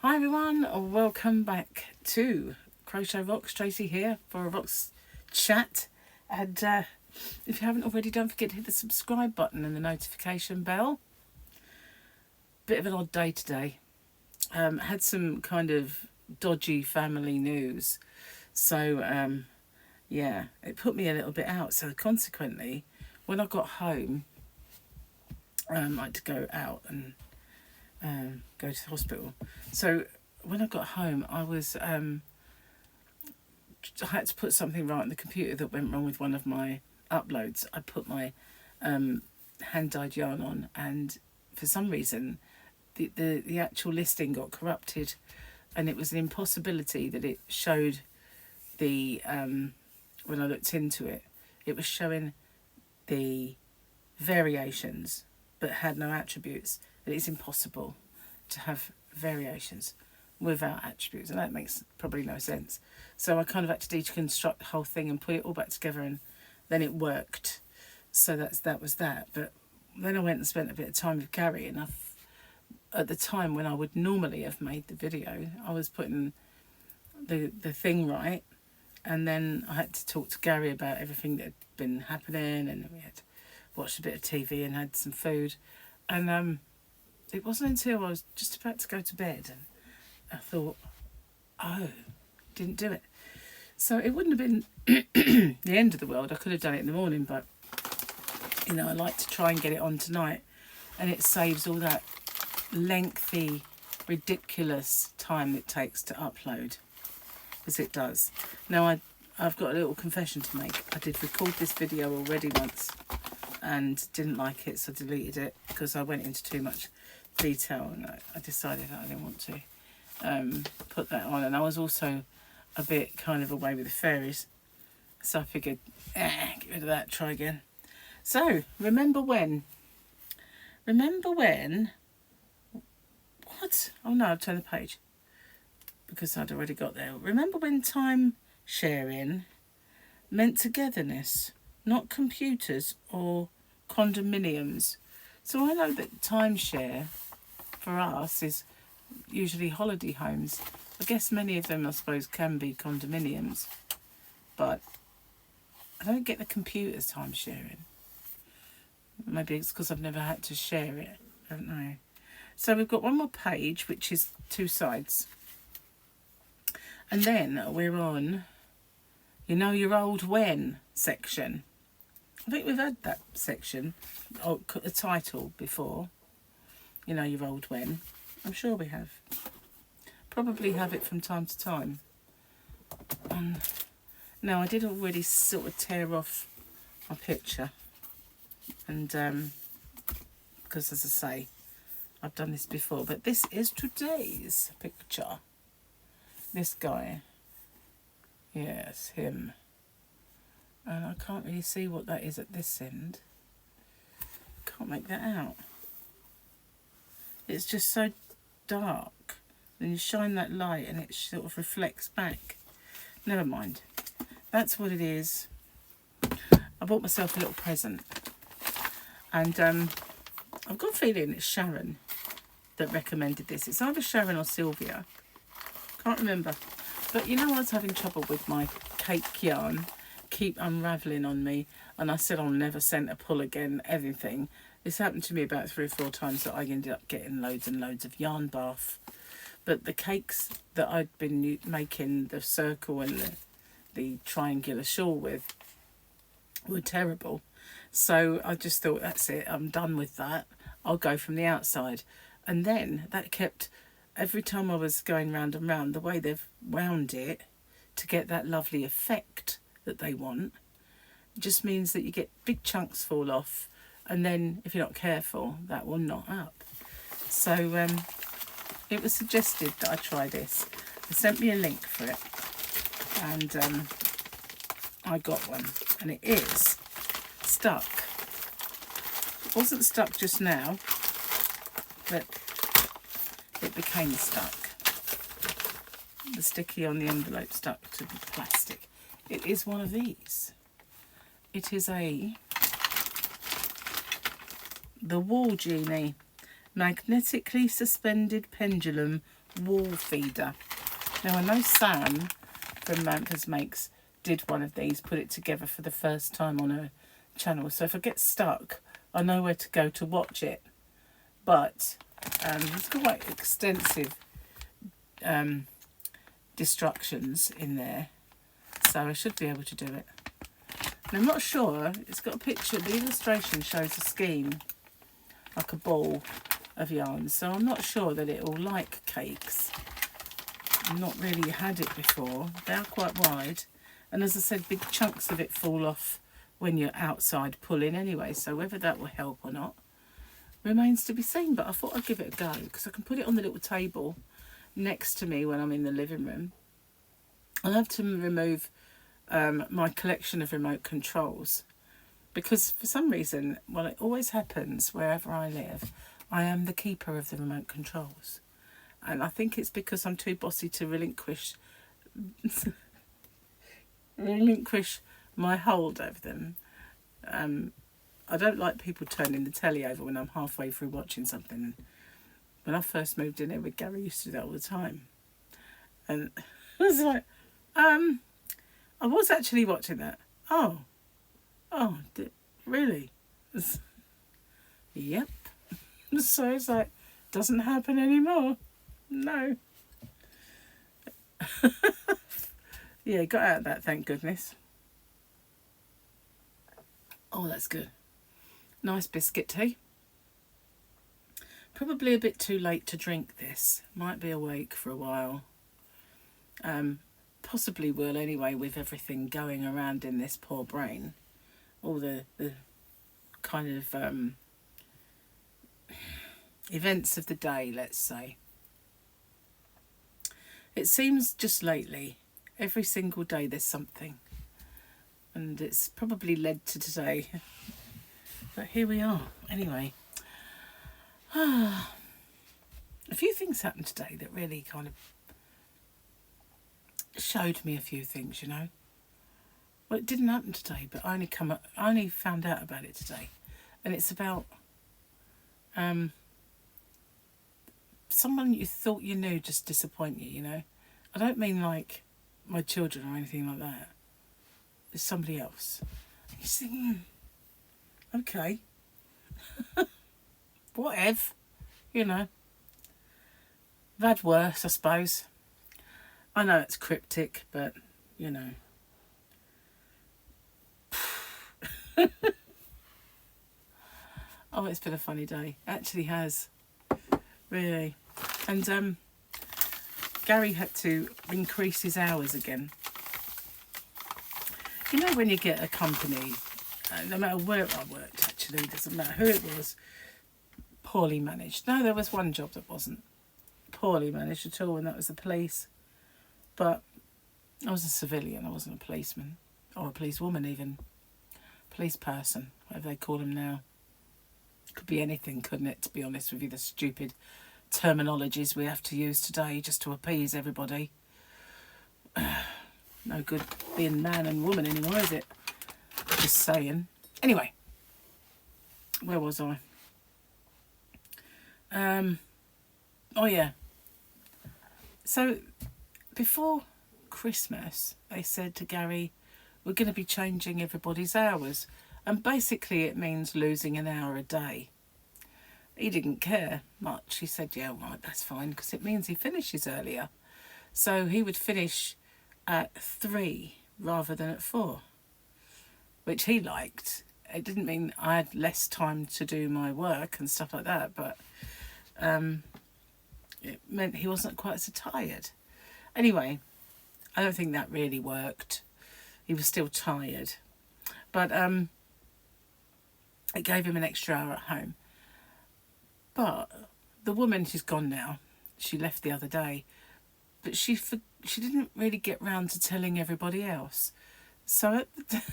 Hi everyone, welcome back to Crochet Rocks. Tracy here for a Rocks chat. And if you haven't already, don't forget to hit the subscribe button and the notification bell. Bit of an odd day today. Had some kind of dodgy family news. So yeah, it put me a little bit out. So consequently, when I got home, I had to go out and go to the hospital. So when I got home, I had to put something right on the computer that went wrong with one of my uploads. I put my hand-dyed yarn on, and for some reason the actual listing got corrupted, and it was an impossibility that it showed the when I looked into it, it was showing the variations but had no attributes. That it's impossible to have variations without attributes, and that makes probably no sense. So I kind of had to deconstruct the whole thing and put it all back together, and then it worked. So that was that. But then I went and spent a bit of time with Gary, and at the time when I would normally have made the video, I was putting the thing right, and then I had to talk to Gary about everything that had been happening, and we had watched a bit of TV and had some food, and it wasn't until I was just about to go to bed and I thought, oh, didn't do it. So it wouldn't have been the end of the world. I could have done it in the morning, but you know, I like to try and get it on tonight, and it saves all that lengthy, ridiculous time it takes to upload, as it does. Now I've got a little confession to make. I did record this video already once and didn't like it, so I deleted it because I went into too much detail, and I decided that I didn't want to put that on. And I was also a bit kind of away with the fairies, so I figured, get rid of that, try again. So remember when what? Oh no, I've turned the page because I'd already got there. Remember when time sharing meant togetherness, not computers or condominiums? So I know that timeshare for us is usually holiday homes. I guess many of them, I suppose, can be condominiums, but I don't get the computers time sharing. Maybe it's because I've never had to share it. I don't know. So we've got one more page, which is 2 sides. And then we're on, you know, your old when section. I think we've had that section, or the title before. You know, your old when. I'm sure we have. Probably have it from time to time. Now, I did already sort of tear off my picture. And, because as I say, I've done this before. But this is today's picture. This guy. Yes, him. And I can't really see what that is at this end. Can't make that out. It's just so dark. Then you shine that light and it sort of reflects back. Never mind. That's what it is. I bought myself a little present. And I've got a feeling it's Sharon that recommended this. It's either Sharon or Sylvia. Can't remember. But you know, I was having trouble with my cake yarn. Keep unravelling on me, and I said I'll never send a pull again, everything. This happened to me about 3 or 4 times that I ended up getting loads and loads of yarn bath. But the cakes that I'd been making the circle and the triangular shawl with were terrible. So I just thought, that's it, I'm done with that. I'll go from the outside. And then that kept, every time I was going round and round, the way they've wound it to get that lovely effect that they want, just means that you get big chunks fall off, and then if you're not careful, that will knot up. So it was suggested that I try this. They sent me a link for it, and I got one, and it is stuck. It wasn't stuck just now, but it became stuck. The sticky on the envelope stuck to the plastic. It is one of these. It is the Wall Genie magnetically suspended pendulum wall feeder. Now I know Sam from Manford's Makes did one of these, put it together for the first time on her channel. So if I get stuck, I know where to go to watch it. But it's quite extensive instructions in there, so I should be able to do it. And I'm not sure, it's got a picture, the illustration shows a scheme, like a ball of yarn, so I'm not sure that it will like cakes. I've not really had it before. They are quite wide, and as I said, big chunks of it fall off when you're outside pulling anyway, so whether that will help or not remains to be seen. But I thought I'd give it a go because I can put it on the little table next to me when I'm in the living room. I love to remove my collection of remote controls, because for some reason, well, it always happens wherever I live, I am the keeper of the remote controls, and I think it's because I'm too bossy to relinquish my hold over them. I don't like people turning the telly over when I'm halfway through watching something. When I first moved in here with Gary, used to do that all the time, and I was like, I was actually watching that. Oh, really? Yep. So it's like, doesn't happen anymore. No. Yeah, got out of that, thank goodness. Oh, that's good. Nice biscuit tea. Probably a bit too late to drink this. Might be awake for a while. Possibly will anyway, with everything going around in this poor brain. All the kind of events of the day, let's say. It seems just lately, every single day there's something. And it's probably led to today. But here we are, anyway. A few things happened today that really kind of showed me a few things, you know. Well, it didn't happen today, but I only found out about it today, and it's about someone you thought you knew just disappoint you. You know, I don't mean like my children or anything like that. It's somebody else. You think, okay, whatever, you know. I've had worse, I suppose. I know it's cryptic, but, you know. Oh, it's been a funny day. It actually has. Really. And Gary had to increase his hours again. You know, when you get a company, no matter where I worked, actually, doesn't matter who it was, poorly managed. No, there was one job that wasn't poorly managed at all, and that was the police. But I was a civilian, I wasn't a policeman, or a policewoman even. Police person, whatever they call them now. Could be anything, couldn't it, to be honest with you, the stupid terminologies we have to use today just to appease everybody. No good being man and woman anymore, is it? Just saying. Anyway, where was I? Oh yeah. So, before Christmas, they said to Gary, we're going to be changing everybody's hours. And basically it means losing an hour a day. He didn't care much. He said, yeah, right, that's fine, because it means he finishes earlier. So he would finish at 3 rather than at 4, which he liked. It didn't mean I had less time to do my work and stuff like that, but it meant he wasn't quite so tired. Anyway, I don't think that really worked. He was still tired. But it gave him an extra hour at home. But the woman, she's gone now. She left the other day. But she didn't really get round to telling everybody else. So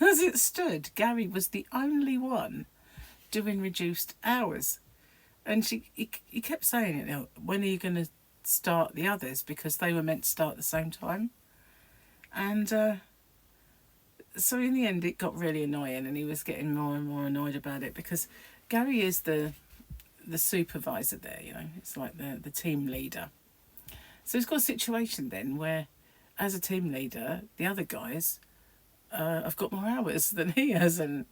as it stood, Gary was the only one doing reduced hours. And he kept saying it, you know, when are you going to start the others? Because they were meant to start at the same time. And so in the end it got really annoying, and he was getting more and more annoyed about it, because Gary is the supervisor there, you know. It's like the team leader. So it's got a situation then where, as a team leader, the other guys have got more hours than he has, and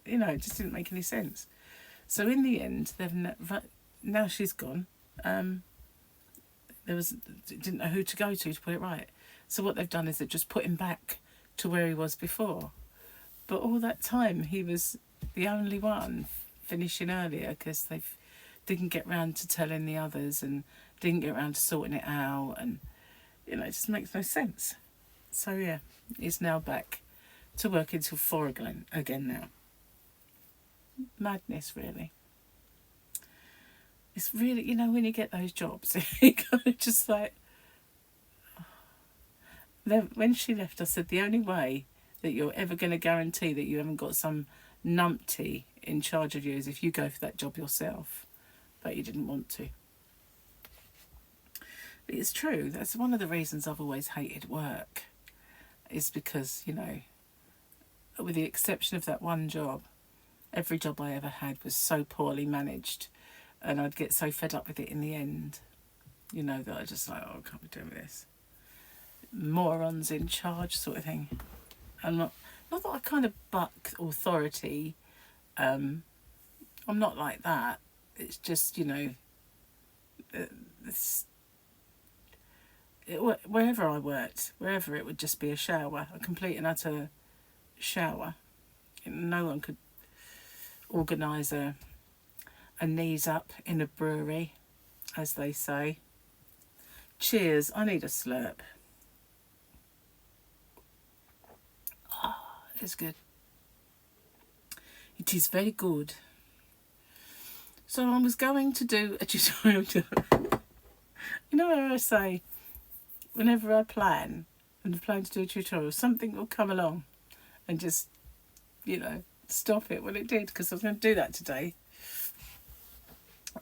you know, it just didn't make any sense. So in the end, now she's gone. Didn't know who to go to put it right. So what they've done is they've just put him back to where he was before. But all that time he was the only one finishing earlier because they didn't get round to telling the others and didn't get round to sorting it out, and you know, it just makes no sense. So yeah, he's now back to work until 4 again now. Madness, really. It's really, you know, when you get those jobs, you kind of just like... When she left, I said, the only way that you're ever going to guarantee that you haven't got some numpty in charge of you is if you go for that job yourself, but you didn't want to. But it's true, that's one of the reasons I've always hated work, is because, you know, with the exception of that one job, every job I ever had was so poorly managed, and I'd get so fed up with it in the end, you know, that I just like, oh, I can't be doing this. Morons in charge sort of thing. I'm not that I kind of buck authority. I'm not like that. It's just, you know, wherever I worked, wherever it would just be a shower, a complete and utter shower. No one could organise a knees up in a brewery, as they say. Cheers, I need a slurp. It's good. It is very good. So I was going to do a tutorial. You know how I say, whenever I plan and plan to do a tutorial, something will come along and just, you know, stop it. Well, it did, because I was going to do that today,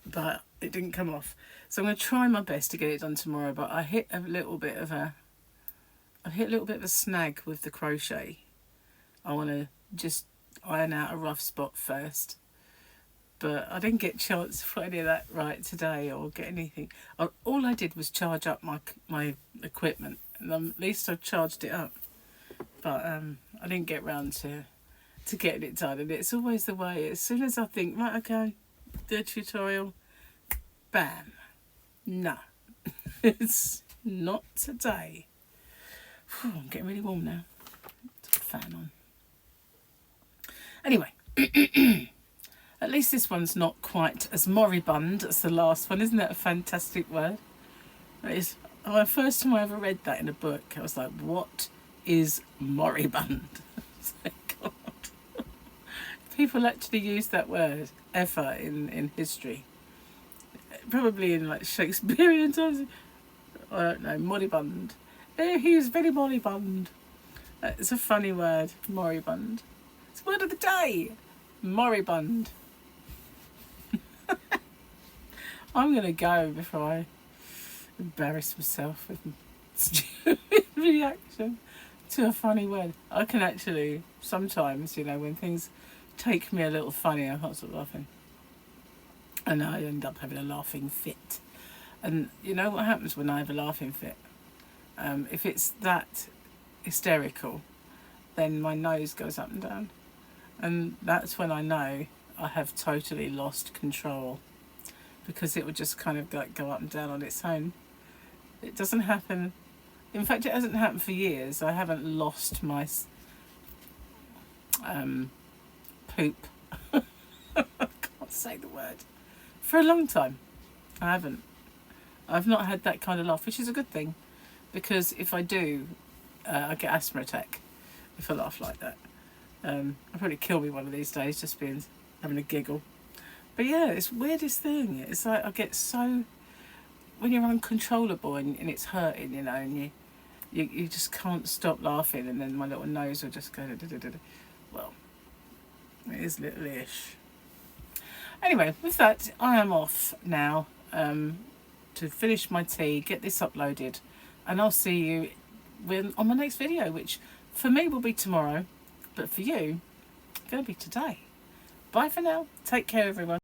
but it didn't come off. So I'm going to try my best to get it done tomorrow. But I hit a little bit of a snag with the crochet. I want to just iron out a rough spot first. But I didn't get a chance to put any of that right today or get anything. All I did was charge up my equipment, and at least I charged it up. But I didn't get round to getting it done. And it's always the way. As soon as I think, right, okay, do a tutorial, bam. No, it's not today. Whew, I'm getting really warm now. Put the fan on. Anyway, at least this one's not quite as moribund as the last one. Isn't that a fantastic word? That is, the first time I ever read that in a book, I was like, what is moribund? God. People actually use that word ever in history. Probably in like Shakespearean times. I don't know, moribund. He was very moribund. It's a funny word, moribund. It's word of the day, moribund. I'm going to go before I embarrass myself with stupid reaction to a funny word. I can actually, sometimes, you know, when things take me a little funny, I can't stop laughing. And I end up having a laughing fit. And you know what happens when I have a laughing fit? If it's that hysterical, then my nose goes up and down. And that's when I know I have totally lost control, because it would just kind of like go up and down on its own. It doesn't happen. In fact, it hasn't happened for years. I haven't lost my poop. I can't say the word. For a long time. I haven't. I've not had that kind of laugh, which is a good thing, because if I do, I get asthma attack if I laugh like that. I'll probably kill me one of these days, just having a giggle. But yeah, it's the weirdest thing. It's like I get so, when you're uncontrollable and it's hurting, you know, and you just can't stop laughing, and then my little nose will just go, well, it is little-ish. Anyway, with that, I am off now to finish my tea, get this uploaded, and I'll see you on my next video, which for me will be tomorrow, but for you, it's going to be today. Bye for now. Take care, everyone.